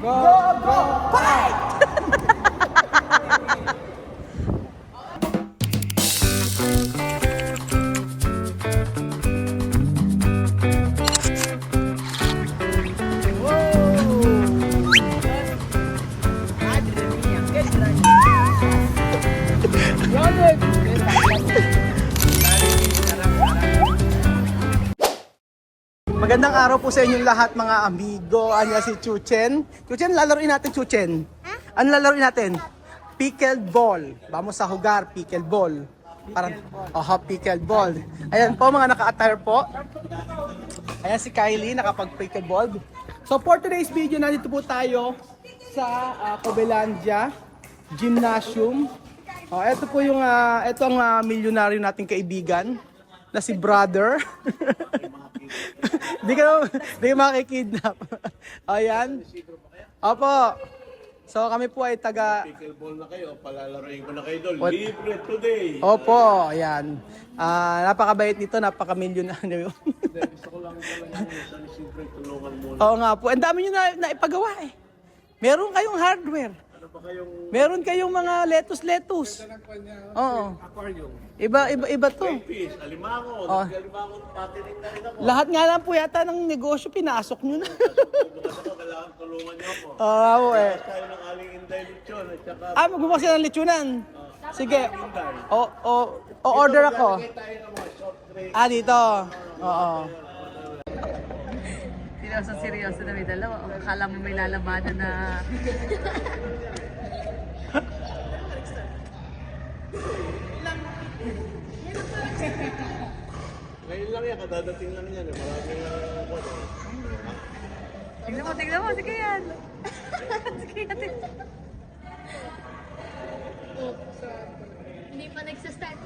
Go, go, fight! Magandang araw po sa inyong lahat mga amigo. Anya si Chuchen. Chuchen, lalaroin natin Chuchen. Ano lalaroin natin? Pickled ball. Vamos sa jugar, pickled ball. Parang, pickled ball. Ayan po mga naka-attire po. Ayan si Kylie, nakapag-pickled ball. So for today's video, nandito po tayo sa Cobelandia Gymnasium. Ito po yung, ito ang milyonaryo nating kaibigan na si Brother. Di ka makikidnap. Ayan. Opo. So kami po ay taga... Pickleball na kayo, palalaroin ko na kayo doon. Libre today. Opo, ayan. Napakabait nito, napaka-milyonaryo. Gusto ko lang pala yung siyempre tulungan muna. Oo nga po. Ang dami nyo na ipagawa eh. Meron kayong hardware. Ano ba kayong Meron kayong mga lettuce. Oo. aquarium? Iba to. Fish, alimango. Oh. Alimango, patirin na rin ako. Lahat nga lang po yata ng negosyo, pinasok nyo na. Kailangan tulungan niyo ako. Oo eh. Tayo ng aling Inday Lechon at saka... Magbubukas sila ng lechonan. Sige. O-order ako. Tayo ng mga soft drink. Dito. Oo. Seryoso na may dalawa. Akala mo may lalabanan na... Ngayon lang yan, kadadating lang yan. Maraming Tignan mo. Sige yan. Sige yan. Hindi pa nagsastart.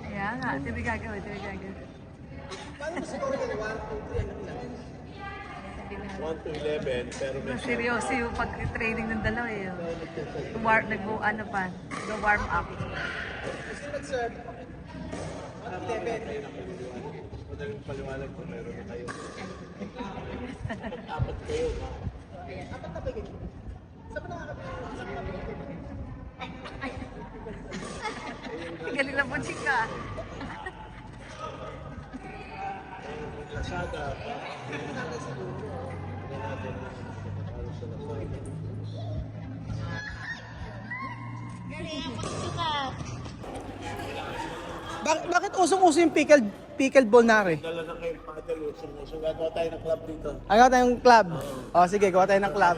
Kaya nga. Tibi gagawin. 1 to 11, pero may Seryoso yung pag-training ng dalawa eh. Nag-warm up. madaling paliwanag kung meron na kayo. Apat kayo. Galing na po, chika. Lazada. Bakit usong-uso yung pickled ball na rin? Dala na kayo paddle. So gagawa tayo ng club dito. Gawa tayong club. Sige, gawa tayo ng club.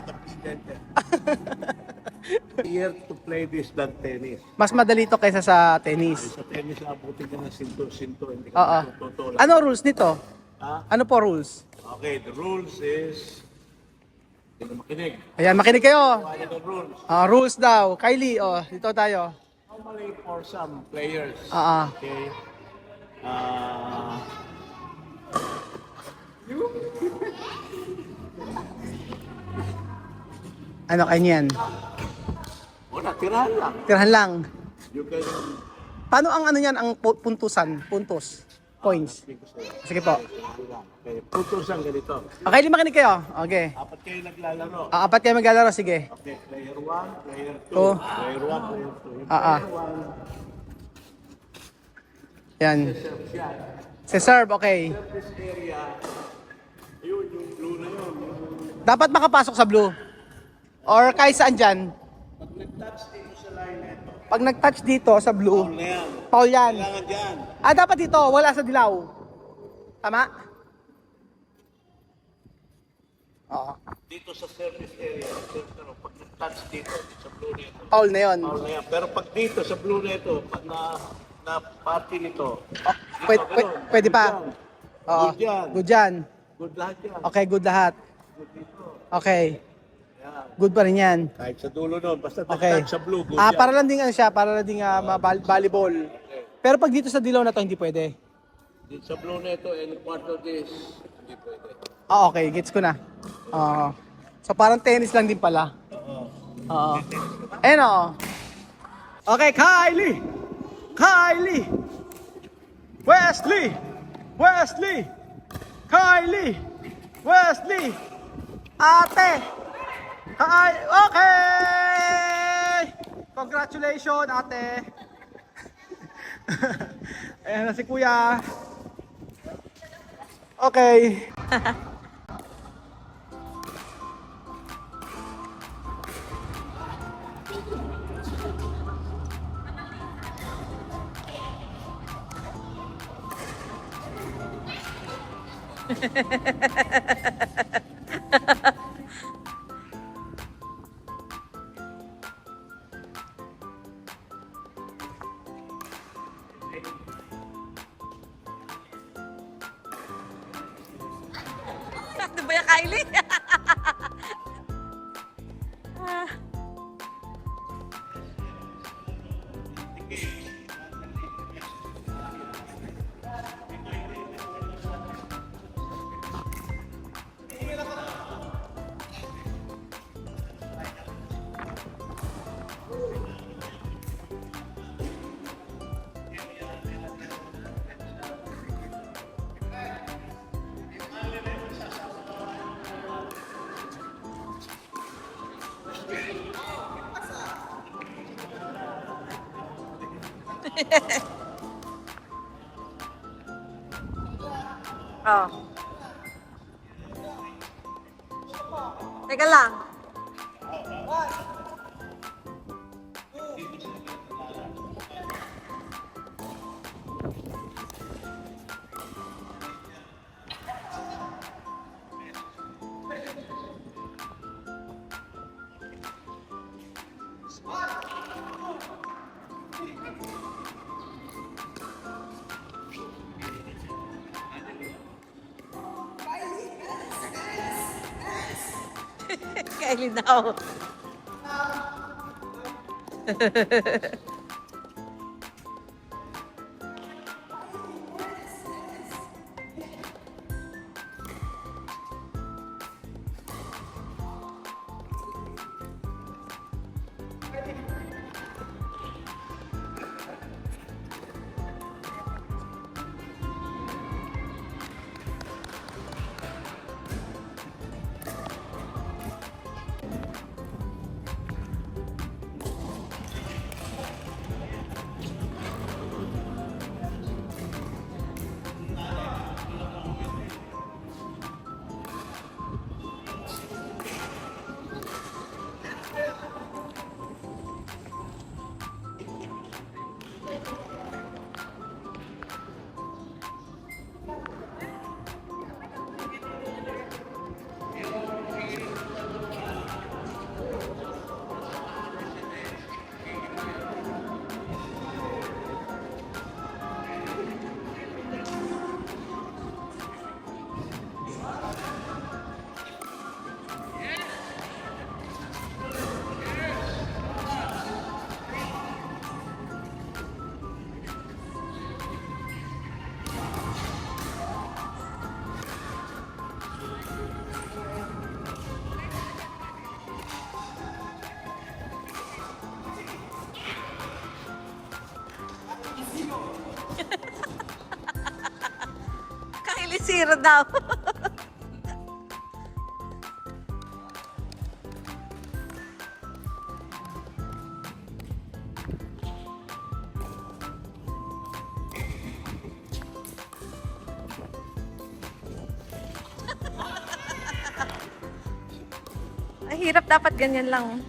Here to play this than tennis. Mas madali to kaysa sa tennis. Sa tennis, abutin ka ng sinto-sinto. Hindi Oo. ka matututo lang. Ano rules nito? Ha? Ano po rules? Okay, the rules is... Hindi na makinig. Ayan, makinig kayo. Ano the rules? Rules daw. Kylie, dito tayo. Normally for some players. Okay. Ano kanyan? Wala, tirahan lang. Tirahan lang. You can... Paano ang ano yan, ang puntusan? Puntos? Points? Sige po. Okay, putusan ganito. Okay, makinig kayo. Okay. Apat kayo naglalaro. Apat kayo maglalaro, sige. Okay, player 1, player 2. Oh. Player 1, player 2. Ah. Player 1, Yan. serve siya. Si serve, okay. Serve this area. Yun, yung blue na yun. Dapat makapasok sa blue. Or kahit saan dyan. Pag nag-touch dito sa line nito, Pag nag-touch dito sa blue, foul na yan. foul yan. Kailangan dyan. Dapat dito, wala sa dilaw. Tama? Oo. Dito sa service area. Pero pag nag-touch dito sa blue nito, Foul na yun. foul na yan. Pero pag dito sa blue nito, pag na party nito, Pwede pa. Oo. Good yan. Good yan. Good lahat yan. Okay, good lahat. Good dito. Okay. Yan. Good pa rin yan. Kahit sa dulo nun, basta Okay. nag-touch sa blue, good yan. Para lang din ano siya, para lang din volleyball. Pero pag dito sa dilaw na to, hindi pwede. Dito sa blue nito, any part of this, hindi pwede. Okay, gets ko na. Oo. So parang tennis lang din pala. Oo. Ayun o. Okay, Kylie! Wesley! Kylie! Wesley! Ate! Hi! Okay! Congratulations, ate! Ayan na si kuya. Okay. Ano ba yung Kylie? Ah. Oh. Teka lang. Kylie daw. Kylie zero daw. Ang hirap, dapat ganyan lang.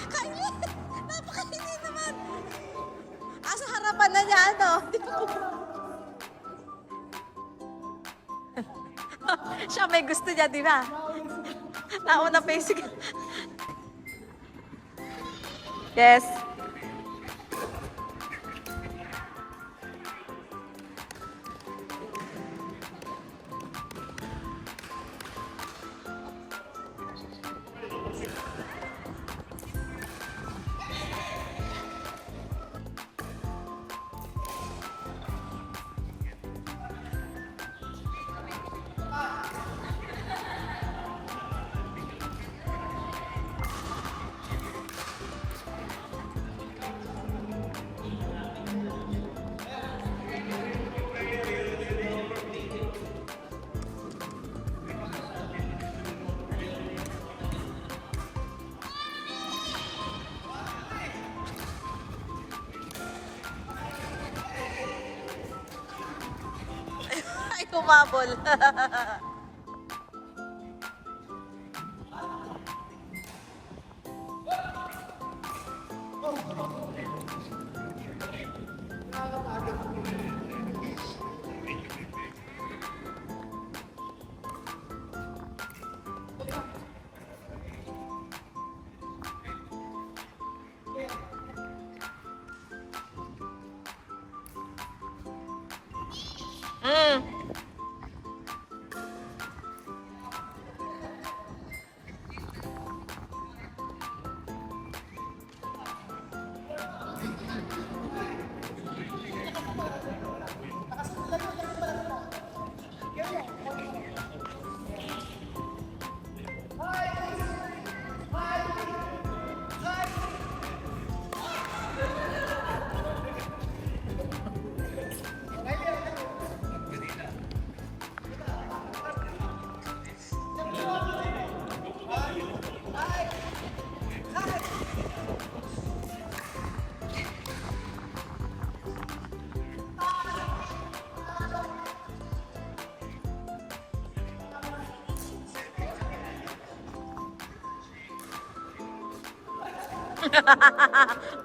Kylie! Napakahindi naman! Sa harapan na niya, ano? Siya may gusto niya, di ba? Nauna pa yung sige. Yes. Ay, kumabol. Mm.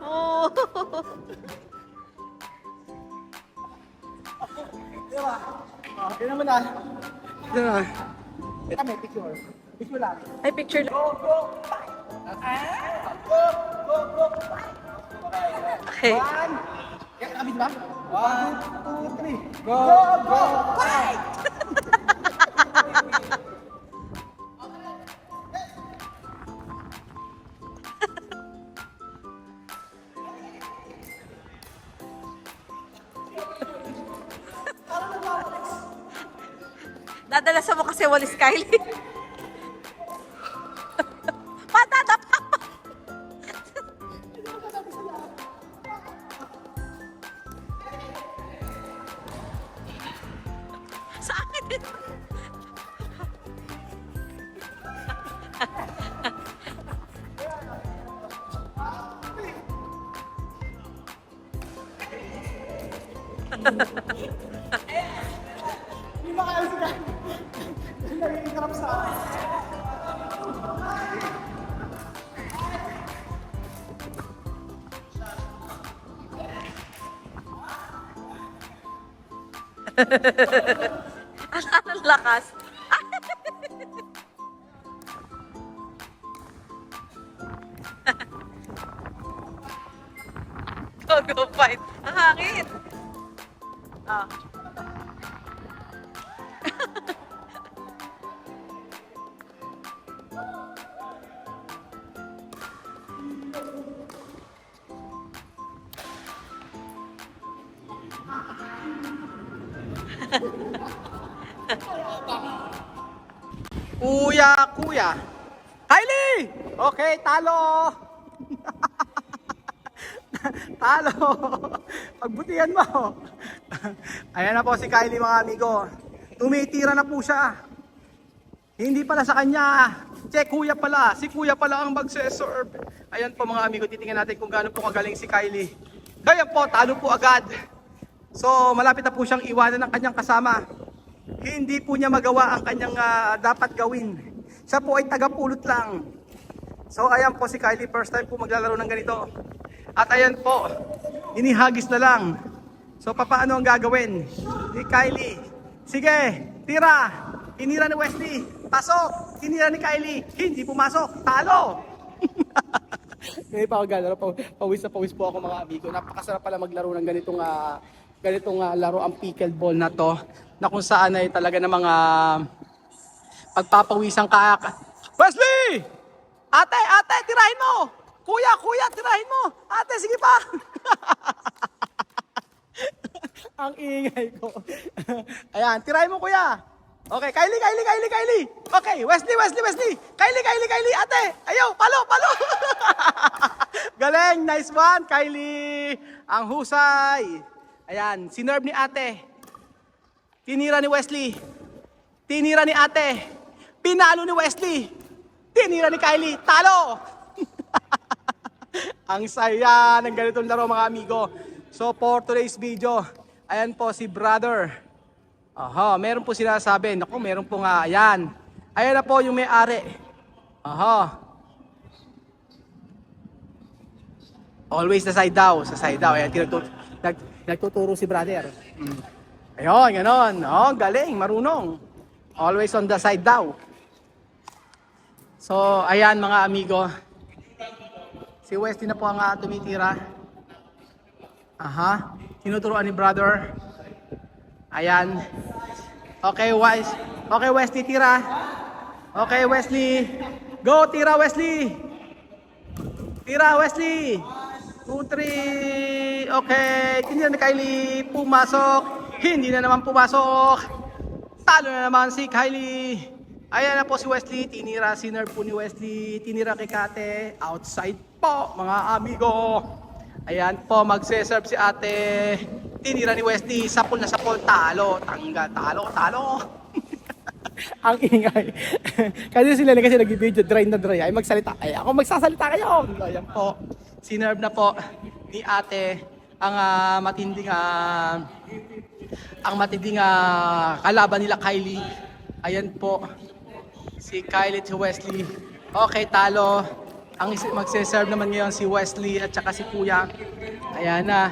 Oh. Diba? Okay naman na. Diba? Ito may picture. Picture lang. Ay, picture. Go, go! Go, go, go! Okay. One. Kaya kami diba? 1, 2, 3. Go, go, fight! Dadalasan mo kasi walis Kylie. Patatapak pa. Sa akin din. Hindi makaalis ka. Nagkikarap sa akin. Ang lakas. Go, go, fight. Ang hangin. Ah. Kuya, kuya. Kylie! Okay, talo! Talo! Pagbutihan mo. Ayan na po si Kylie mga amigo. Tumitira na po siya. Hindi pala sa kanya. Check, kuya pala. Si kuya pala ang magse-serve. Ayan po mga amigo, titingnan natin kung gaano po kagaling si Kylie. Kaya po, talo po agad. So, malapit na po siyang iwanan ng kanyang kasama. Hindi po niya magawa ang kanyang dapat gawin. Siya po ay tagapulot lang. So ayan po si Kylie, first time po maglalaro ng ganito. At ayan po, inihagis na lang. So papaano ang gagawin ni Kylie? Sige, tira! Tinira ni Wesley, pasok! Tinira ni Kylie, hindi pumasok, talo! Ngayon pa ako galaro, pawis na pawis po ako mga amigo. Napakasarap pala maglaro ng ganitong laro ang pickleball na to, na kung saan ay talaga ng mga pagpapawisang ka. Wesley! Ate, ate, tirahin mo! Kuya, kuya, tirahin mo! Ate, sige pa! Ang ingay ko. Ayan, tirahin mo kuya! Okay, Kylie. Okay, Wesley. Kylie, ate. Ayaw, palo. Galing, nice one, Kylie. Ang husay. Ayan, sinerve ni ate. Tinira ni Wesley. Tinira ni ate. Pinalo ni Wesley. Tinira ni Kylie. Talo! Ang saya ng ganitong laro mga amigo. So for today's video, ayan po si brother. Aha, meron po sinasabi. Naku, meron po nga. Ayan. Ayan na po yung may-ari. Aha. Always sa side daw. Sa side daw. Ayan, nagtuturo si brother. Ayun, ganon. Oh, galing, marunong. Always on the side daw. So, ayan mga amigo. Si Westy na po ang tumitira. Aha. Tinuturuan ni brother. Ayan. Okay, Wesley, tira. Okay, Wesley. Go, tira, Wesley. Tira, Wesley. 2, 3. Okay. Tinira ni Kylie. Pumasok. Hindi na naman pumasok. Talo na naman si Kylie. Ayan na po si Wesley. Tinira, sinerve po ni Wesley. Tinira kay Kate. Outside po, mga amigo. Ayan po, magse-serve si ate. Tinira ni Wesley. Sapol na sapol. Talo. Tanggal. Talo. Ang ingay. Kasi sila kasi nag-video dry na dry. Ay magsalita. Ay ako magsasalita kayo. Ayan po. Sinerve na po ni ate ang matinding kalaban nila Kylie. Ayan po. Si Kylie to Wesley. Okay, talo. Ang magse-serve naman ngayon si Wesley at saka si Kuya. Ayan na.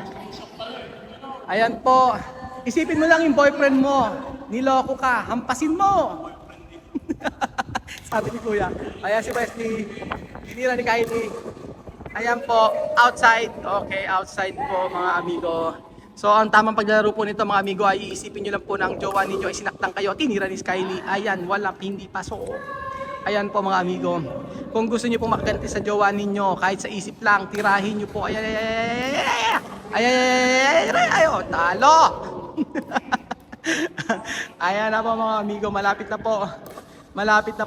Ayan po. Isipin mo lang yung boyfriend mo. Niloko ka. Hampasin mo. Sabi ni Kuya. Ayan si Wesley. Tinira ni Kylie. Ayan po. Outside. Okay, outside po mga amigo. So ang tamang paglalaro po nito mga amigo ay iisipin nyo lang po ng jowa ninyo ay sinaktan kayo. Tinira ni Kylie. Ayan, hindi pasok. Ayan po mga amigo. Kung gusto nyo po makaganti sa jowa ninyo, kahit sa isip lang, tirahin nyo po. Ayo, talo! Ayan na po mga amigo, malapit na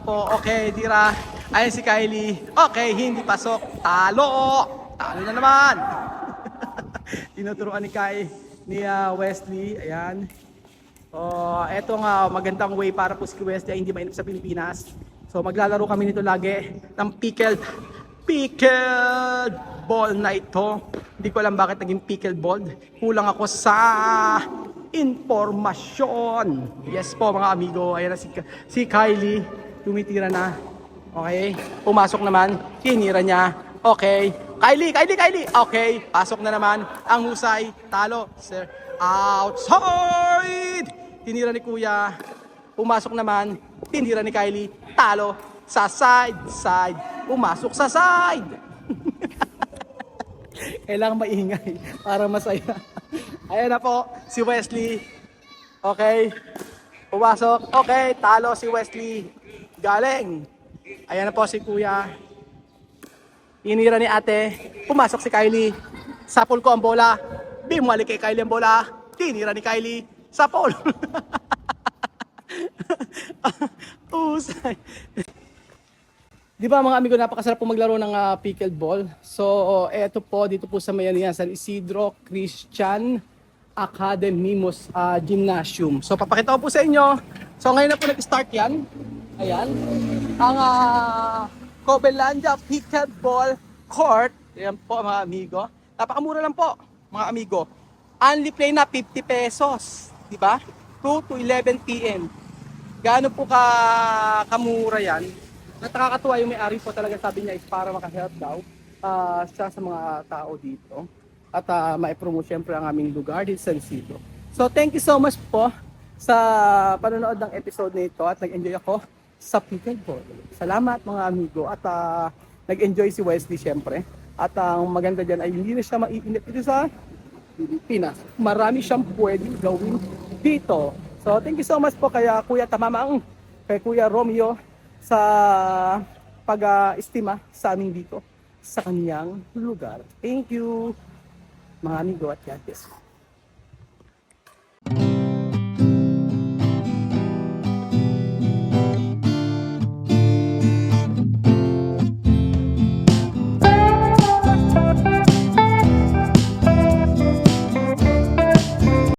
po. Okay, tira. Ayan si Kylie. Okay, hindi pasok. Talo! Talo na naman! Tinuturuan ni Wesley. Ayan. Eto nga, magandang way para po si Wesley ay hindi mainip sa Pilipinas. So maglalaro kami nito lagi ng pickled ball na ito. Hindi ko alam bakit naging pickled ball. Kulang ako sa informasyon. Yes po mga amigo. Ayan na si Kylie. Tumitira na. Okay. Pumasok naman. Tinira niya. Okay. Kylie. Okay. Pasok na naman. Ang husay. Talo. Sir. Outside. Tinira ni Kuya. Pumasok naman. Tinira ni Kylie. Talo. Sa side. Pumasok sa side. Kailangan maingay para masaya. Ayan na po. Si Wesley. Okay. Pumasok. Okay. Talo si Wesley. Galing. Ayan na po si Kuya. Inira ni ate. Pumasok si Kylie. Sapol ko ang bola. Bumalik kay Kylie ang bola. Tinira ni Kylie. Sapol. Usay. Di ba mga amigo, napakasarap po maglaro ng pickled ball. So, eto po, dito po sa Mayanihan, San Isidro Christian Academy Gymnasium. So, papakita ko po sa inyo. So, ngayon na po nag-start yan. Ayan. Ang Cobelandia Pickleball Court. Ayan po mga amigo. Napakamura lang po mga amigo. Only play na 50 pesos. Diba? 2 to 11 p.m. Gaano po kamura yan? Nakakatuwa yung may-ari po talaga, sabi niya is para makahelp daw siya sa mga tao dito. At ma-promote syempre ang aming lugar dito sa Isidro. So thank you so much po sa panonood ng episode nito at nag-enjoy ako sa pickleball. Salamat mga amigo at nag-enjoy si Wesley syempre. At ang maganda dyan ay hindi na siya maiinit dito sa Pilipinas. Marami siyang pwedeng gawin dito. So thank you so much po kay Kuya Tamamang, kay Kuya Romeo sa pag-estima sa amin dito sa kanyang lugar. Thank you mga amigo at God bless.